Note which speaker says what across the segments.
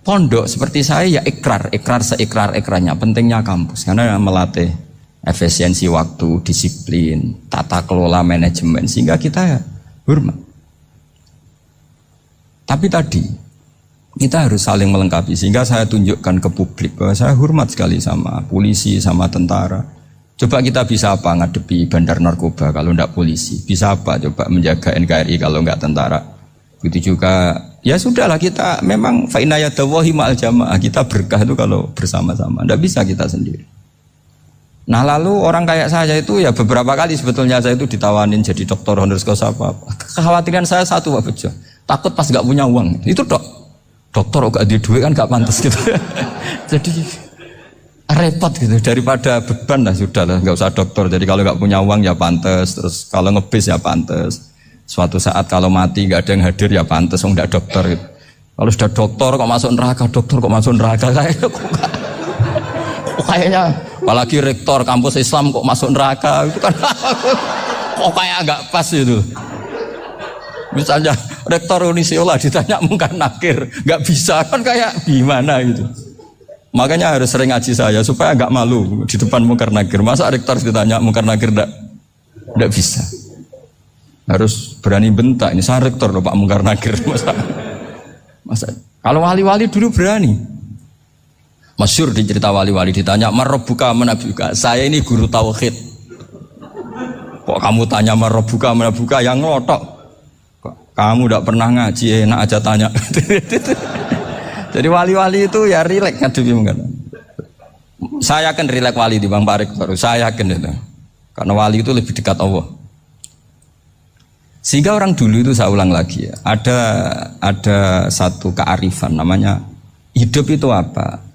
Speaker 1: pondok seperti saya ya ikrar seikrar-ikrarnya pentingnya kampus karena melatih efisiensi waktu, disiplin, tata kelola manajemen sehingga kita hormat. Tapi tadi kita harus saling melengkapi sehingga saya tunjukkan ke publik bahwa saya hormat sekali sama polisi, sama tentara. Coba kita bisa apa ngadepi bandar narkoba kalau enggak polisi? Bisa apa coba menjaga NKRI kalau enggak tentara? Begitu juga ya sudahlah kita memang fa inna yadallahi ma'al jamaah, kita berkah itu kalau bersama-sama. Enggak bisa kita sendiri. Nah lalu orang kayak saya itu ya beberapa kali sebetulnya saya itu ditawanin jadi dokter honoris causa apa. Kekhawatiran saya satu Pak Bejo, takut pas enggak punya uang. Itu dokter kok ada duit kan enggak pantas gitu. Jadi repot gitu, daripada beban lah sudah lah, nggak usah dokter. Jadi kalau nggak punya uang ya pantas, terus kalau ngebis ya pantas. Suatu saat kalau mati nggak ada yang hadir ya pantas, nggak dokter gitu. Kalau sudah dokter kok masuk neraka, kayaknya apalagi rektor kampus Islam kok masuk neraka itu kan kok kayak nggak pas itu. Misalnya rektor Unisiola ditanya mungkar nakir, nggak bisa kan kayak gimana gitu. Makanya harus sering ngaji saya supaya agak malu di depan mungkar nakir. Masa rektor ditanya mungkar nakir enggak bisa. Harus berani bentak. Ini saya rektor loh Pak mungkar nakir. Masa kalau wali-wali dulu berani. Masyhur di cerita wali-wali ditanya marabbuka manabuka. Saya ini guru tauhid. Kok kamu tanya marabbuka manabuka yang ngelotok. Kamu enggak pernah ngaji enak aja tanya. Jadi wali-wali itu ya rileks ngadepi mungkin. Saya yakin rileks wali di Bang Parik baru. Saya yakin itu. Karena wali itu lebih dekat Allah. Sehingga orang dulu itu saya ulang lagi ya. Ada satu kearifan namanya hidup itu apa?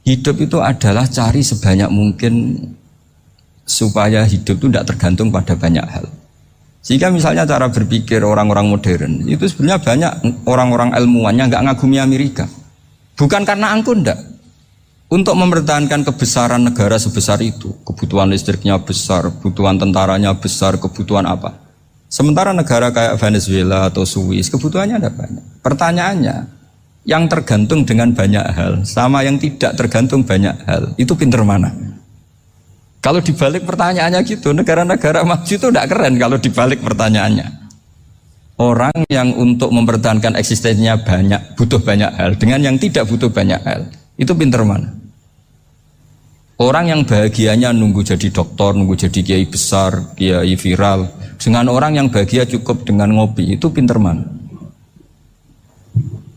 Speaker 1: Hidup itu adalah cari sebanyak mungkin supaya hidup itu tidak tergantung pada banyak hal. Sehingga misalnya cara berpikir orang-orang modern itu sebenarnya banyak orang-orang ilmuwan yang nggak ngagumi Amerika. Bukan karena angkuh ndak. Untuk mempertahankan kebesaran negara sebesar itu, kebutuhan listriknya besar, kebutuhan tentaranya besar, kebutuhan apa. Sementara negara kayak Venezuela atau Swiss kebutuhannya ada banyak. Pertanyaannya, yang tergantung dengan banyak hal sama yang tidak tergantung banyak hal, itu pinter mana? Kalau dibalik pertanyaannya gitu, negara-negara maju itu tidak keren kalau dibalik pertanyaannya. Orang yang untuk mempertahankan eksistensinya banyak, butuh banyak hal, dengan yang tidak butuh banyak hal, itu pinter mana? Orang yang bahagianya nunggu jadi dokter, nunggu jadi kiai besar, kiai viral, dengan orang yang bahagia cukup dengan ngopi, itu pinter mana?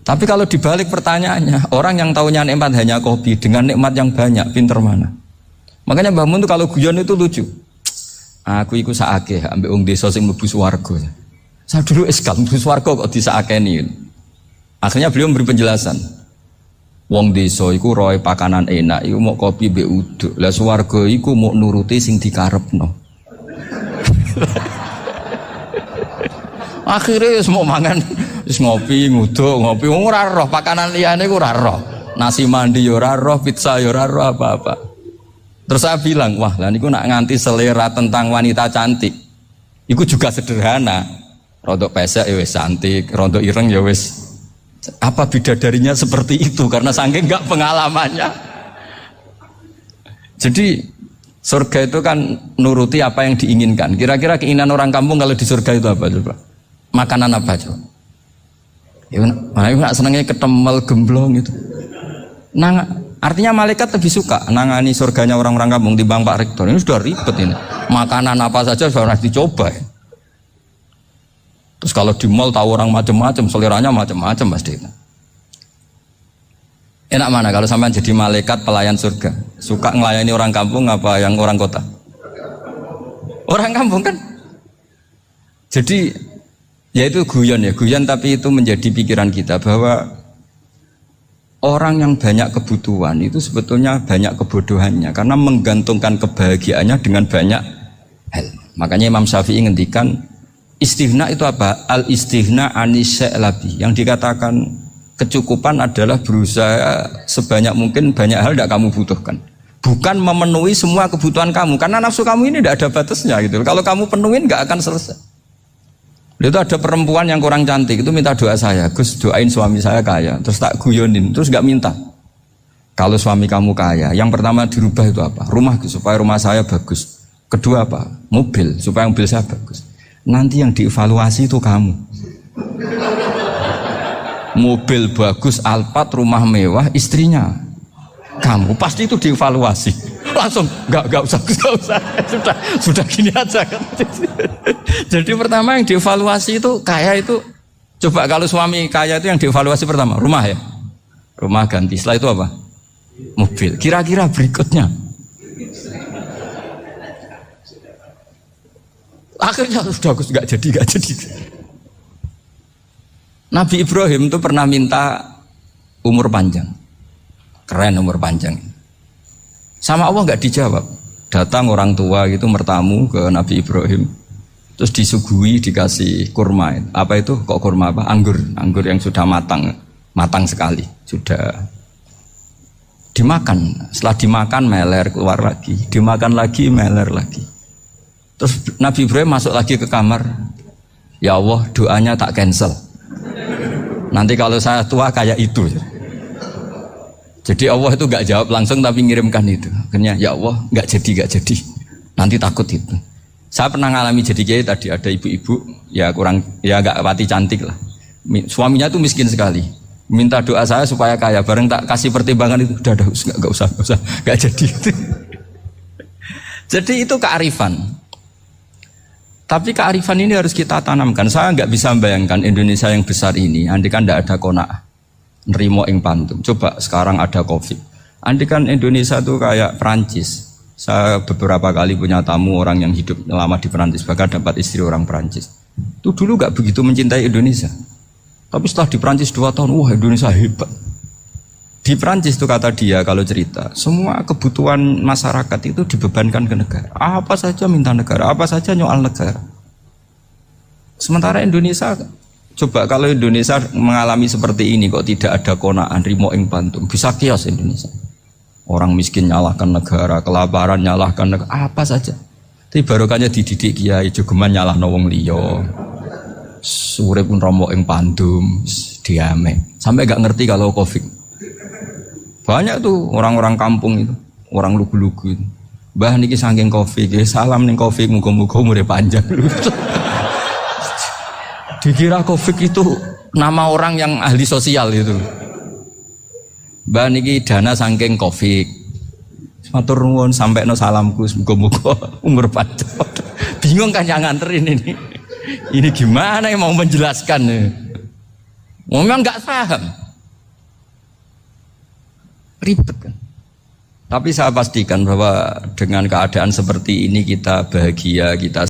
Speaker 1: Tapi kalau dibalik pertanyaannya, orang yang tahunya nikmat hanya kopi, dengan nikmat yang banyak, pinter mana? Makanya Mbah Mun tuh kalau guyon itu lucu. Aku iku saake ambek wong desa sing mlebu swarga. Saya dulu eskal mlebu swarga kok disakeni. Akhirnya beliau memberi penjelasan. Wong desa iku roe pakanan enak, iku mau kopi mbek uduk. Lah swarga iku mau nuruti sing dikarepno. Akhirnya wis mau mangan, wis ngopi, nguduk, ngopi ora roh pakanan liyane ku ora roh. Nasi mandi yo ora roh, pizza yo ora roh apa-apa. Terus saya bilang, wah lah niku nak nganti selera tentang wanita cantik. Iku juga sederhana. Rodok pesek ya wis cantik, rodok ireng ya wis. Apa bidadarinya seperti itu karena saking enggak pengalamannya. Jadi surga itu kan nuruti apa yang diinginkan. Kira-kira keinginan orang kampung kalau di surga itu apa coba? Makanan apa coba? Ya nak senengnya ketemel gemblong itu. Artinya malaikat lebih suka nangani surganya orang-orang kampung timbang Pak Rektor. Ini sudah ribet ini. Makanan apa saja sudah harus dicoba ya. Terus kalau di mall tahu orang macam-macam, seleranya macam-macam pasti. Enak mana kalau sampai jadi malaikat pelayan surga? Suka ngelayani orang kampung apa yang orang kota? Orang kampung kan. Jadi ya itu guyon tapi itu menjadi pikiran kita bahwa orang yang banyak kebutuhan itu sebetulnya banyak kebodohannya karena menggantungkan kebahagiaannya dengan banyak hal. Makanya Imam Syafi'i ngendikan istighna itu apa? Al istighna anisya'i. Yang dikatakan kecukupan adalah berusaha sebanyak mungkin banyak hal tidak kamu butuhkan. Bukan memenuhi semua kebutuhan kamu karena nafsu kamu ini tidak ada batasnya gitu. Kalau kamu penuhin nggak akan selesai. Itu ada perempuan yang kurang cantik itu minta doa saya, Gus doain suami saya kaya. Terus tak guyonin, terus nggak minta. Kalau suami kamu kaya, yang pertama dirubah itu apa? Rumah, supaya rumah saya bagus. Kedua apa? Mobil, supaya mobil saya bagus. Nanti yang dievaluasi itu kamu. Mobil bagus, Alphard, rumah mewah, istrinya kamu. Pasti itu dievaluasi. Langsung, nggak usah. Sudah gini aja kan. Jadi pertama yang dievaluasi itu kaya itu. Coba kalau suami kaya itu yang dievaluasi pertama, rumah ya? Rumah ganti, setelah itu apa? Mobil. Kira-kira berikutnya akhirnya sudah nggak jadi. Nabi Ibrahim itu pernah minta umur panjang, keren umur panjang. Sama Allah nggak dijawab. Datang orang tua gitu mertamu ke Nabi Ibrahim, terus disuguhi dikasih kurma. Apa itu? Kok kurma apa? Anggur yang sudah matang sekali sudah. Dimakan, setelah dimakan meler keluar lagi, dimakan lagi meler lagi. Terus Nabi Ibrahim masuk lagi ke kamar. Ya Allah, doanya tak cancel. Nanti kalau saya tua kayak itu. Jadi Allah itu nggak jawab langsung tapi ngirimkan itu. Akhirnya ya Allah nggak jadi. Nanti takut itu. Saya pernah ngalami jadi kiai tadi ada ibu-ibu ya nggak pati cantik lah. Suaminya tuh miskin sekali. Minta doa saya supaya kaya, bareng tak kasih pertimbangan itu udah nggak usah nggak jadi. Jadi itu kearifan. Tapi kearifan ini harus kita tanamkan. Saya nggak bisa membayangkan Indonesia yang besar ini andai kan tidak ada qanaah, nerimo ing pantum. Coba sekarang ada Covid, andai kan Indonesia itu kayak Perancis. Saya beberapa kali punya tamu orang yang hidup lama di Perancis, bahkan dapat istri orang Perancis. Itu dulu nggak begitu mencintai Indonesia. Tapi setelah di Perancis 2 tahun, wah Indonesia hebat. Di Perancis itu kata dia kalau cerita, semua kebutuhan masyarakat itu dibebankan ke negara. Apa saja minta negara, apa saja nyoal negara. Sementara Indonesia, coba kalau Indonesia mengalami seperti ini kok tidak ada qanaah rimo ing pantum, bisa kios Indonesia. Orang miskin nyalahkan negara, kelaparan nyalahkan negara, apa saja. Tapi barokahnya dididik kiai jogeman nyalahno wong liya. Sore pun romo ing pandum diame sampai gak ngerti kalau Covid. Banyak tuh orang-orang kampung itu, orang lugu-lugu itu. Mbah niki saking Covid, salam ning Covid muga-muga umure panjang. Dikira Covid itu nama orang yang ahli sosial itu. Mbah niki dana saking Covid. Matur nuwun sampai no salamku muga-muga umur panjang. Bingung kan yang nganterin ini. Ini gimana yang mau menjelaskan? Memang nggak paham, ribet kan. Tapi saya pastikan bahwa dengan keadaan seperti ini kita bahagia, kita